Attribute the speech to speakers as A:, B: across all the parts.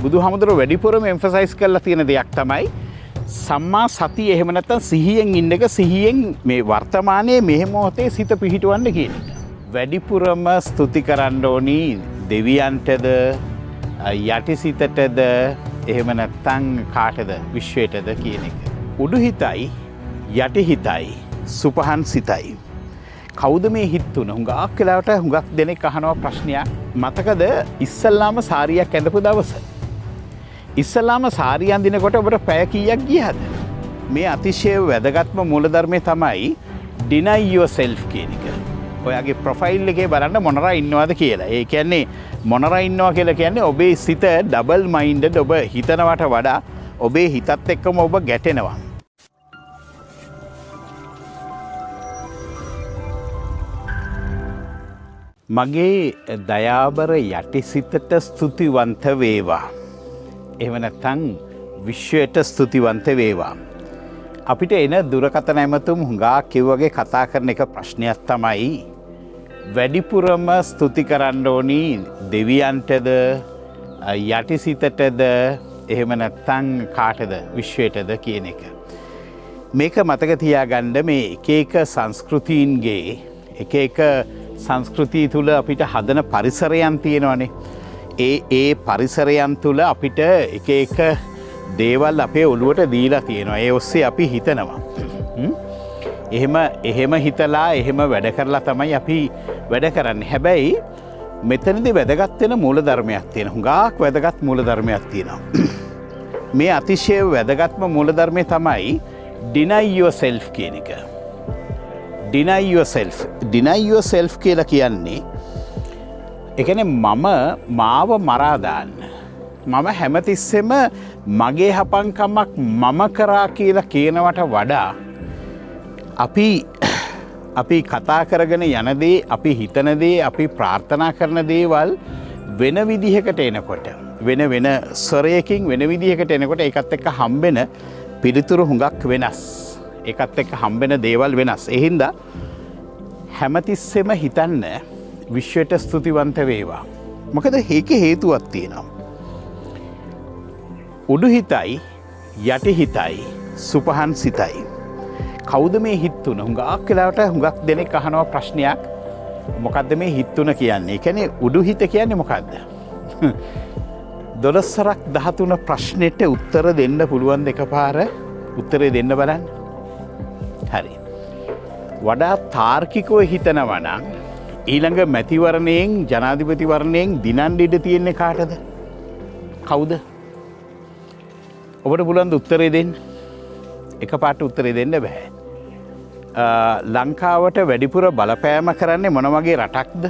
A: බුදුහාමුදුරුවෝ වැඩිපුරම එම්ෆසයිස් කරලා තියෙන දෙයක් තමයි සම්මා සතිය එහෙම නැත්නම් සිහියෙන් ඉන්න එක සිහියෙන් මේ වර්තමානයේ මේ මොහොතේ සිත පිහිටවන්න කියන එක. වැඩිපුරම ස්තුති කරන්න ඕනි දෙවියන්ටද යටිසිතටද එහෙම නැත්නම් කාටද විශ්වයටද කියන එක. උඩු හිතයි යටි හිතයි සුපහන් සිතයි. කවුද මේ හිත් තුන? හුඟක් වෙලාවට හුඟක් දෙනෙක් අහනවා ප්‍රශ්නයක්. මතකද ඉස්සල්ලාම සාරියක් ඇඳපු දවස? ඉස්සල්ලාම සාරිය අඳිනකොට ඔබට පැය කීයක් ගියද? මේ අතිශය වැදගත්ම මූලධර්මය තමයි deny yourself කියන එක. ඔයාගේ ප්‍රොෆයිල් එකේ බලන්න මොනරා ඉන්නවද කියලා. ඒ කියන්නේ මොනරා ඉන්නවා කියලා කියන්නේ ඔබේ සිත ඩබල් මයින්ඩඩ්. ඔබ හිතනවට වඩා ඔබේ හිතත් එක්කම ඔබ ගැටෙනවා. මගේ දයාබර යටිසිතට ස්තුතිවන්ත වේවා. එහෙම නැත්නම් විශ්වයට ස්තුතිවන්ත වේවා. අපිට එන දුරකථන ඇමතුම් හුඟා කිව්වගේ කතා කරන එක ප්‍රශ්නයක් තමයි වැඩිපුරම ස්තුති කරන්න ඕනි දෙවියන්ටද යටිසිතටද එහෙම නැත්නම් කාටද විශ්වයටද කියන එක. මේක මතක තියාගන්න මේ එක එක සංස්කෘතීන්ගේ එක එක සංස්කෘතිය තුළ අපිට හදන පරිසරයන් තියෙනවනේ. ඒ පරිසරයන් තුළ අපිට එක එක දේවල් අපේ ඔළුවට දීලා තියෙනවා. ඒ ඔස්සේ අපි හිතනවා. එහෙම හිතලා එහෙම වැඩ කරලා තමයි අපි වැඩ කරන්නේ. හැබැයි මෙතනදී වැදගත් වෙන මූලධර්මයක් තියෙනවා. හුඟක් වැදගත් මූලධර්මයක් තියෙනවා. මේ අතිශය වැදගත්ම මූලධර්මය තමයි deny yourself කියන එක. deny yourself. deny yourself කියලා කියන්නේ ඒ කියන්නේ මාව මරා දාන්න. මම හැමතිස්සෙම මගේ හපන්කමක් මම කරා කියලා කියනවට වඩා අපි කතා කරගෙන යන දේ, අපි හිතන දේ, අපි ප්‍රාර්ථනා කරන දේවල් වෙන විදිහකට එනකොට, වෙන ස්වරයකින් වෙන විදිහකට එනකොට ඒකත් එක්ක හම්බෙන පිළිතුරු හුඟක් වෙනස්. ඒකත් එක්ක හම්බෙන දේවල් වෙනස්. ඒ හින්දා හැමතිස්සෙම හිතන්න විශ්වයට ස්තුතිවන්ත වේවා. මොකද ඒකේ හේතුවක් තියෙනවා. උඩු හිතයි යටි හිතයි සුපහන් සිතයි. කවුද මේ හිත් තුන? හුඟක් වෙලාවට හුඟක් දෙනෙක් අහනවා ප්‍රශ්නයක්. මොකද්ද මේ හිත් තුන කියන්නේ? ඒ කියන්නේ උඩු හිත කියන්නේ මොකද්ද? 12ක් 13 ප්‍රශ්නෙට උත්තර දෙන්න පුළුවන් දෙකපාර උත්තරේ දෙන්න බලන්න. හරි. වඩා තාර්කිකව හිතනවා නම් ඊළඟ මැතිවරණයෙන් ජනාධිපතිවරණයෙන් දිනන්න ඉඩ තියෙන්නේ කාටද? කවුද? ඔබට පුළුවන් උත්තරේ දෙන්න. එකපාරට උත්තරේ දෙන්න බෑ. ලංකාවට වැඩිපුර බලපෑම කරන්නේ මොන වගේ රටක්ද?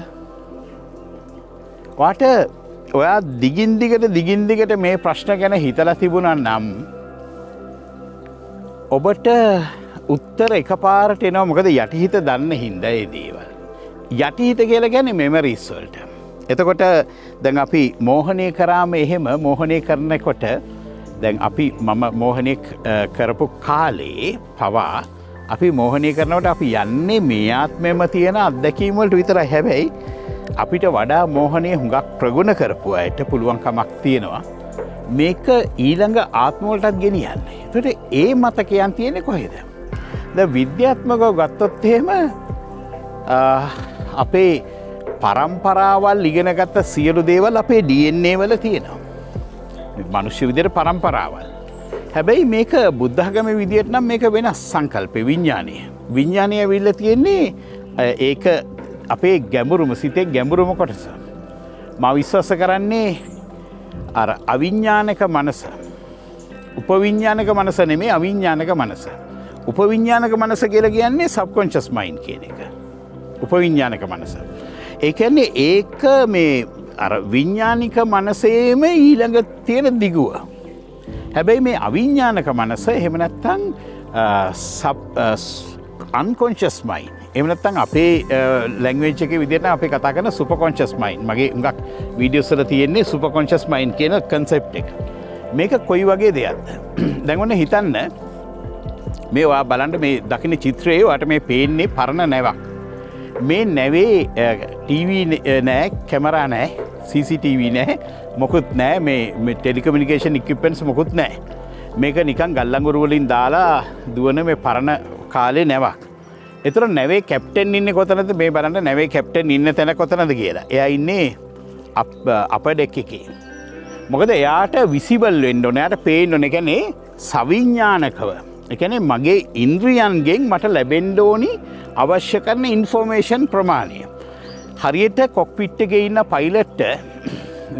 A: ඔයා දිගින් දිගට මේ ප්‍රශ්න ගැන හිතලා තිබුණා නම් ඔබට උත්තර එකපාරට එනවා. මොකද යටිහිත දන්න හින්දා ඒ දේවල්. යටිහිත කියලා කියන්නේ මෙමරිස් වලට. එතකොට දැන් අපි මෝහනය කරාම එහෙම මෝහනය කරනකොට දැන් මම මෝහනය කරපු කාලේ පවා අපි මෝහනය කරනකොට අපි යන්නේ මේ ආත්මෙම තියෙන අත්දැකීම් වලට විතරයි. හැබැයි අපිට වඩා මෝහනය හුඟක් ප්‍රගුණ කරපු අයට පුළුවන්කමක් තියෙනවා මේක ඊළඟ ආත්ම වලටත් ගෙනියන්න. එතකොට ඒ මතකයන් තියෙන්නේ කොහෙද? දැන් විද්‍යාත්මකව ගත්තොත් එහෙම අපේ පරම්පරාවල් ඉගෙනගත්ත සියලු දේවල් අපේ DNA වල තියෙනවා. මනුෂ්‍ය විදියට පරම්පරාවල්. හැබැයි මේක බුද්ධ ධර්මයේ විදියට නම් මේක වෙනස් සංකල්පේ විඥානය. විඥානය ඇවිල්ලා තියෙන්නේ ඒක අපේ ගැඹුරුම සිතේ ගැඹුරුම කොටස. මම විශ්වාස කරන්නේ අර අවිඥානික මනස. උපවිඥානික මනස නෙමෙයි අවිඥානික මනස. උපවිඥානික මනස කියලා කියන්නේ සබ්කොන්ෂස් මයින්ඩ් කියන එක. උපවිඥානික මනස. ඒ කියන්නේ ඒක මේ අර විඥානික මනසේම ඊළඟ තියෙන දිගුව. හැබැයි මේ අවිඥානික මනස එහෙම නැත්නම් unconscious mind. එහෙම නැත්නම් අපේ ලැන්ග්වේජ් එකේ විදිහට අපි කතා කරන සුපර්කොන්ෂස් මයින්ඩ්. මගේ හුඟක් වීඩියෝස් වල තියෙන්නේ සුපර්කොන්ෂස් මයින්ඩ් කියන concept එක. මේක කොයි වගේ දෙයක්ද? දැන් ඔන්න හිතන්න මේ ඔයා බලන්න මේ දකින්න චිත්‍රයේ ඔයාට මේ පේන්නේ පරණ නැවක්. මේ නැවේ ටීවී නෑ, කැමරා නෑ, CCTV නෑ, මොකුත් නෑ මේ ටෙලිකමියුනිකේෂන් ඉක්විප්මන්ට්ස් මොකුත් නෑ. මේක නිකන් ගල්ලංගුරු වලින් දාලා දුවන මේ පරණ කාලේ නැවක්. ඒතර නැවේ කැප්ටන් ඉන්නේ කොතනද මේ බලන්න නැවේ කැප්ටන් ඉන්න තැන කොතනද කියලා. එයා ඉන්නේ අප ඩෙක් එකේ. මොකද එයාට විසිබල් වෙන්න ඕනේ. එයාට පේන්න ඕනේ. කියන්නේ සවිඥානිකව. ඒ කියන්නේ මගේ ඉන්ද්‍රියන්ගෙන් මට ලැබෙන්න ඕනි අවශ්‍ය කරන ඉන්ෆෝමේෂන් ප්‍රමාණය. හරියට කොක්පිට් එකේ ඉන්න පයිලට්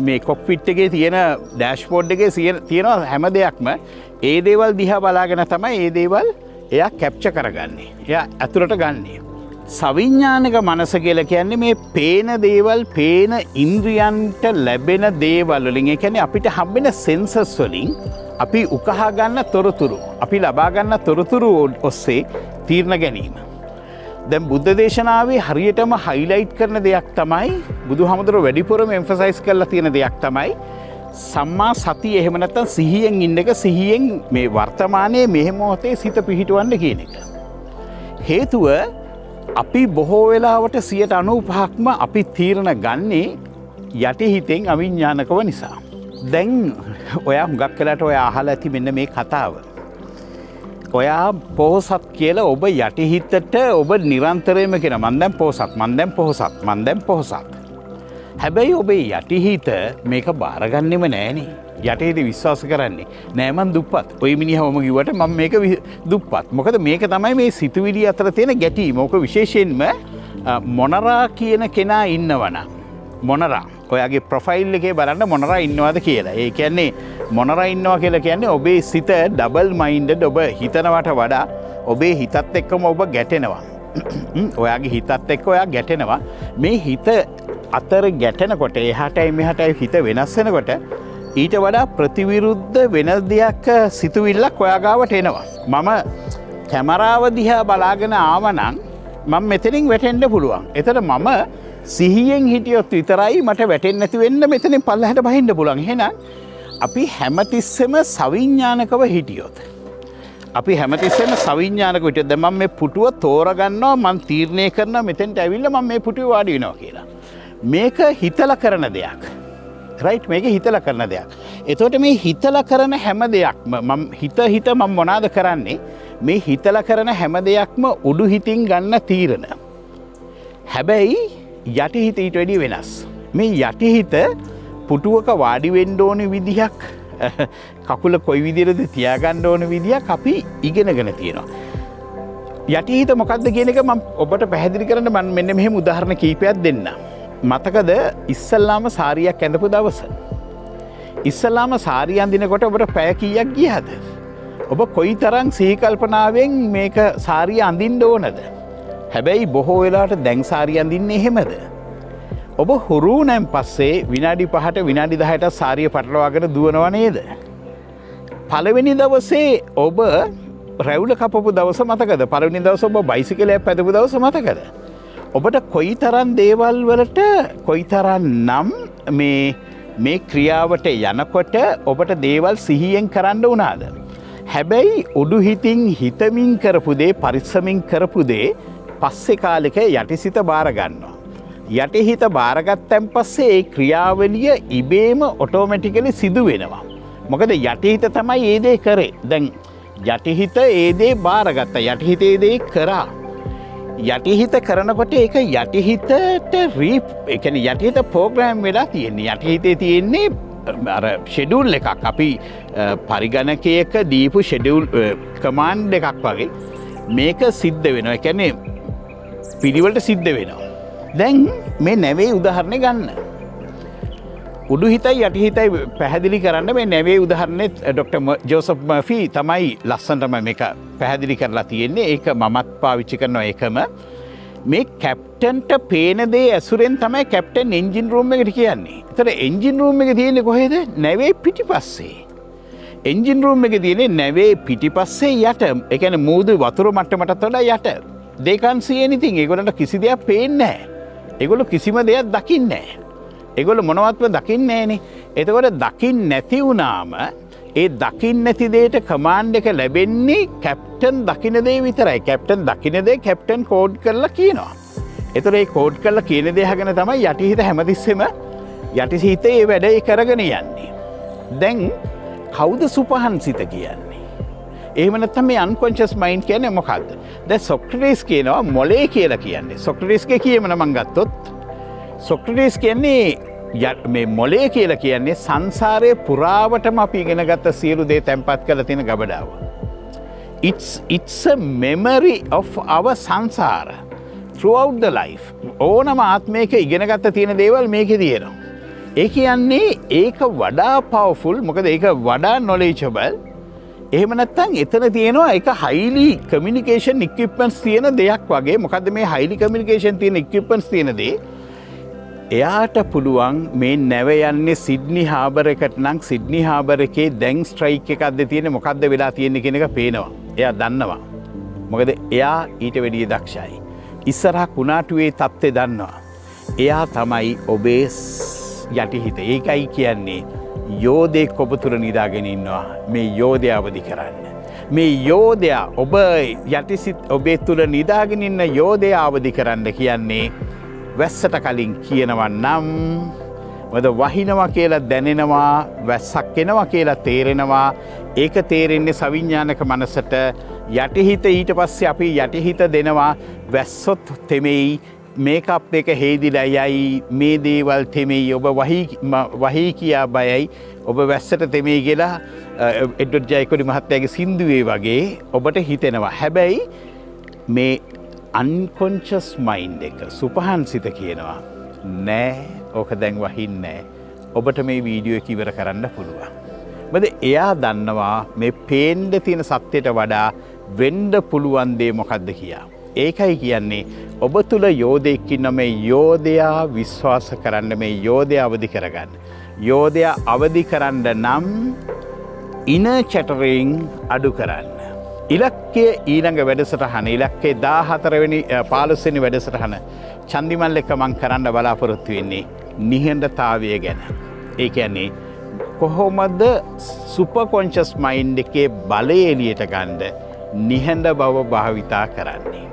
A: මේ කොක්පිට් එකේ තියෙන ඩෑෂ්බෝඩ් එකේ තියෙන හැම දෙයක්ම ඒ දේවල් දිහා බලාගෙන තමයි ඒ දේවල් එයා කැප්චර් කරගන්නේ. එයා ඇතුළට ගන්නේ. සවිඥානික මනස කියලා කියන්නේ මේ පේන දේවල් පේන ඉන්ද්‍රියන්ට ලැබෙන දේවල් වලින් ඒ කියන්නේ අපිට හම්බෙන සෙන්සර්ස් වලින් අපි උකහා ගන්න තොරතුරු අපි ලබා ගන්න තොරතුරු ඔස්සේ තීරණ ගැනීම. දැන් බුද්ධ දේශනාවේ හරියටම හයිලයිට් කරන දෙයක් තමයි බුදුහාමුදුරුවෝ වැඩිපුරම එම්ෆසයිස් කරලා තියෙන දෙයක් තමයි සම්මා සතිය එහෙම නැත්නම් සිහියෙන් ඉන්න එක සිහියෙන් මේ වර්තමානයේ මේ මොහොතේ සිත පිහිටවන්න කියන එක. හේතුව අපි බොහෝ වෙලාවට 95%ක්ම අපි තීරණ ගන්නේ යටිහිතෙන් අවිඥානිකව නිසා. දැන් ඔයා හුඟක් වෙලාට ඔයා අහලා ඇති මෙන්න මේ කතාව. ඔයා පොහොසත් කියලා ඔබ යටිහිතට ඔබ නිරන්තරයෙන්ම කියන මන් දැන් පොහොසත් මන් දැන් පොහොසත් මන් දැන් පොහොසත්. හැබැයි ඔබේ යටිහිත මේක බාරගන්නෙම නෑනේ. යටිහිත විශ්වාස කරන්නේ නෑ මං දුප්පත්. ඔය මිනිහවම කිව්වට මම මේක දුප්පත්. මොකද මේක තමයි මේ සිතුවිලි අතර තියෙන ගැටීම. ඕක විශේෂයෙන්ම මොනරා කියන කෙනා ඉන්නවනම් මොනරා ඔයාගේ ප්‍රොෆයිල් එකේ බලන්න මොනරා ඉන්නවද කියලා. ඒ කියන්නේ මොනරා ඉන්නවා කියලා කියන්නේ ඔබේ සිත ඩබල් මයින්ඩඩ් ඔබ හිතනවට වඩා ඔබේ හිතත් එක්කම ඔබ ගැටෙනවා. ඔයාගේ හිතත් එක්ක ඔයා ගැටෙනවා. මේ හිත අතර ගැටෙනකොට එහාටයි මෙහාටයි හිත වෙනස් වෙනකොට ඊට වඩා ප්‍රතිවිරුද්ධ වෙන දෙයක් සිතුවිල්ලක් ඔයා ගාවට එනවා. මම කැමරාව දිහා බලාගෙන ආවනම් මම මෙතනින් වැටෙන්න පුළුවන්. එතන මම සිහියෙන් හිටියොත් විතරයි මට වැටෙන්නේ නැති වෙන්න මෙතනින් පල්ලෙහාට බහින්න පුළුවන්. එහෙනම් අපි හැමතිස්සෙම සවිඥානිකව හිටියොත් අපි හැමතිස්සෙම සවිඥානිකව හිටියොත් දැන් මම මේ පුටුව තෝරගන්නවා මම තීරණය කරනවා මෙතෙන්ට ඇවිල්ලා මම මේ පුටුවේ වාඩි වෙනවා කියලා. මේක හිතලා කරන දෙයක්. රයිට් මේක හිතලා කරන දෙයක්. එතකොට මේ හිතලා කරන හැම දෙයක්ම මම හිත මම මොනවාද කරන්නේ? මේ හිතලා කරන හැම දෙයක්ම උඩු හිතින් ගන්න තීරණ. හැබැයි යටිහිත ඊට වැඩිය වෙනස්. මේ යටිහිත පුටුවක වාඩි වෙන්න ඕන විදිහක් කකුල කොයි විදිහටද තියාගන්න ඕන විදිහක් අපි ඉගෙනගෙන තියෙනවා. යටිහිත මොකක්ද කියන එක මම ඔබට පැහැදිලි කරන්න මම මෙන්න මෙහෙම උදාහරණ කීපයක් දෙන්නම්. මතකද ඉස්සල්ලාම සාරියක් ඇඳපු දවස? ඉස්සල්ලාම සාරිය අඳිනකොට ඔබට පැය කීයක් ගියාද? ඔබ කොයිතරම් සිහි කල්පනාවෙන් මේක සාරිය අඳින්න ඕනද? හැබැයි බොහෝ වෙලාවට දැන් සාරිය අඳින්නේ එහෙමද? ඔබ හුරු නැන් පස්සේ විනාඩි 5ට විනාඩි 10ට සාරිය පටලවාගෙන දුවනවා නේද? පළවෙනි දවසේ ඔබ රැවුල කපපු දවස මතකද? පළවෙනි දවසේ ඔබ බයිසිකලයක් පැදපු දවස මතකද? ඔබට කොයිතරම් දේවල් වලට කොයිතරම් නම් මේ ක්‍රියාවට යනකොට ඔබට දේවල් සිහියෙන් කරන්න වුණාද? හැබැයි උඩු හිතින් හිතමින් කරපු දේ පරිස්සමින් කරපු දේ පස්සේ කාලෙක යටිසිත බාර ගන්නවා. යටිහිත බාරගත්තන් පස්සේ ඒ ක්‍රියාවලිය ඉබේම ඔටෝමැටිකලි සිදු වෙනවා. මොකද යටිහිත තමයි ඒ දේ කරේ. දැන් යටිහිත ඒ දේ බාරගත්තා. යටිහිත ඒ දේ කරා. යටිහිත කරනකොට ඒක යටිහිතට ඒ කියන්නේ යටිහිත ප්‍රෝග්‍රෑම් වෙලා තියෙන්නේ. යටිහිතේ තියෙන්නේ අර ෂෙඩියුල් එකක්. අපි පරිගණකයක දීපු ෂෙඩියුල් කමාන්ඩ් එකක් වගේ මේක සිද්ධ වෙනවා. ඒ කියන්නේ පිළිවෙලට සිද්ධ වෙනවා. දැන් මේ නැවේ උදාහරණය ගන්න. උඩු හිතයි යටි හිතයි පැහැදිලි කරන්න මේ නැවේ උදාහරණෙත් ඩොක්ටර් ජෝසප් මර්ෆි තමයි ලස්සනටම මේක පැහැදිලි කරලා තියෙන්නේ. ඒක මමත් පාවිච්චි කරනවා ඒකම. මේ කැප්ටන්ට පේන දේ ඇසුරෙන් තමයි කැප්ටන් එන්ජින් රූම් එකට කියන්නේ. ඒතර එන්ජින් රූම් එක තියෙන්නේ කොහෙද? නැවේ පිටිපස්සේ. එන්ජින් රූම් එක තියෙන්නේ නැවේ පිටිපස්සේ යට. ඒ කියන්නේ මූදු වතුර මට්ටමටත් වඩා යට. they can't see anything. ඒගොල්ලන්ට කිසි දෙයක් පේන්නේ නැහැ. ඒගොල්ලෝ කිසිම දෙයක් දකින්නේ නැහැ. ඒගොල්ලෝ මොනවත්ම දකින්නේ නැහනේ. එතකොට දකින්න නැති වුණාම ඒ දකින්න නැති දෙයට කමාන්ඩ් එක ලැබෙන්නේ කැප්ටන් දකින්න දේ විතරයි. කැප්ටන් දකින්න දේ කැප්ටන් කෝඩ් කරලා කියනවා. එතකොට ඒ කෝඩ් කරලා කියන දේ අහගෙන තමයි යටිහිත හැමතිස්සෙම යටිසිතේ වැඩේ කරගෙන යන්නේ. දැන් කවුද සුපහන් සිත කියන්නේ? එහෙම නැත්නම් මේ අන්කොන්ෂස් මයින්ඩ් කියන්නේ මොකක්ද? දැන් සොක්‍රටිස් කියනවා මොලේ කියලා කියන්නේ. සොක්‍රටිස්ගේ කියමන මම ගත්තොත් සොක්‍රටිස් කියන්නේ මේ මොලේ කියලා කියන්නේ සංසාරයේ පුරාවටම අපි ඉගෙනගත්ත සියලු දේ තැම්පත් කරලා තියෙන ගබඩාව. It's a memory of our සංසාර throughout the life. ඕනම ආත්මයක ඉගෙනගත්ත තියෙන දේවල් මේකේ තියෙනවා. ඒ කියන්නේ ඒක වඩා පවර්ෆුල්. මොකද ඒක වඩා knowledgeable. එහෙම නැත්නම් එතන තියෙනවා ඒක highly communication equipments තියෙන දෙයක් වගේ. මොකද්ද මේ highly communication තියෙන equipments තියෙන දේ? එයාට පුළුවන් මේ නැව යන්නේ සිඩ්නි හාබර් එකට නම් සිඩ්නි හාබර් එකේ දැන් ස්ට්‍රයික් එකක්ද තියෙන්නේ මොකද්ද වෙලා තියෙන්නේ කියන එක පේනවා. එයා දන්නවා. මොකද එයා ඊට වැඩිය දක්ෂයි. ඉස්සරහ කුණාටුවේ තත්ත්වය දන්නවා. එයා තමයි ඔබේ යටිහිත. ඒකයි කියන්නේ යෝධයෙක් ඔබ තුළ නිදාගෙන ඉන්නවා. මේ යෝධයා අවදි කරන්න. මේ යෝධයා ඔබ යටිසිත ඔබේ තුළ නිදාගෙන ඉන්න යෝධයා අවදි කරන්න කියන්නේ වැස්සට කලින් කියනවා නම් මොකද වහිනවා කියලා දැනෙනවා, වැස්සක් එනවා කියලා තේරෙනවා. ඒක තේරෙන්නේ සවිඥානික මනසට. යටිහිත ඊට පස්සේ අපි යටිහිත දෙනවා වැස්සොත් තෙමෙයි, මේකප් එක හේදිලා යයි, මේ දේවල් තෙමෙයි, ඔබ වහී කියා බයයි, ඔබ වැස්සට තෙමෙයි කියලා එඩ්වඩ් ජයකොඩි මහත්තයාගේ සින්දුවේ වගේ ඔබට හිතෙනවා. හැබැයි මේ අන්කොන්ෂස් මයින්ඩ් එක සුපහන් සිත කියනවා නෑ, ඕක දැන් වහින්නේ නෑ. ඔබට මේ වීඩියෝ එක ඉවර කරන්න පුළුවන්. මොකද එයා දන්නවා මේ පේන්න තියෙන සත්‍යයට වඩා වෙන්න පුළුවන් දේ මොකද්ද කියලා. ඒකයි කියන්නේ ඔබ තුල යෝධයෙක් ඉන්න මේ යෝධයා විශ්වාස කරන්න, මේ යෝධයා අවදි කරගන්න. යෝධයා අවදි කරන්න නම් ඉනර් චැටරින් අඩු කරන්න. ඉලක්කය ඊළඟ වැඩසටහන ඉලක්කේ 14 වෙනි 15 වෙනි වැඩසටහන චන්දිමල් එක මම කරන්න බලාපොරොත්තු වෙන්නේ නිහඬතාවය ගැන. ඒ කියන්නේ කොහොමද සුපර් කොන්ෂස් මයින්ඩ් එකේ බලය එළියට ගන්න නිහඬ බව භාවිතා කරන්නේ.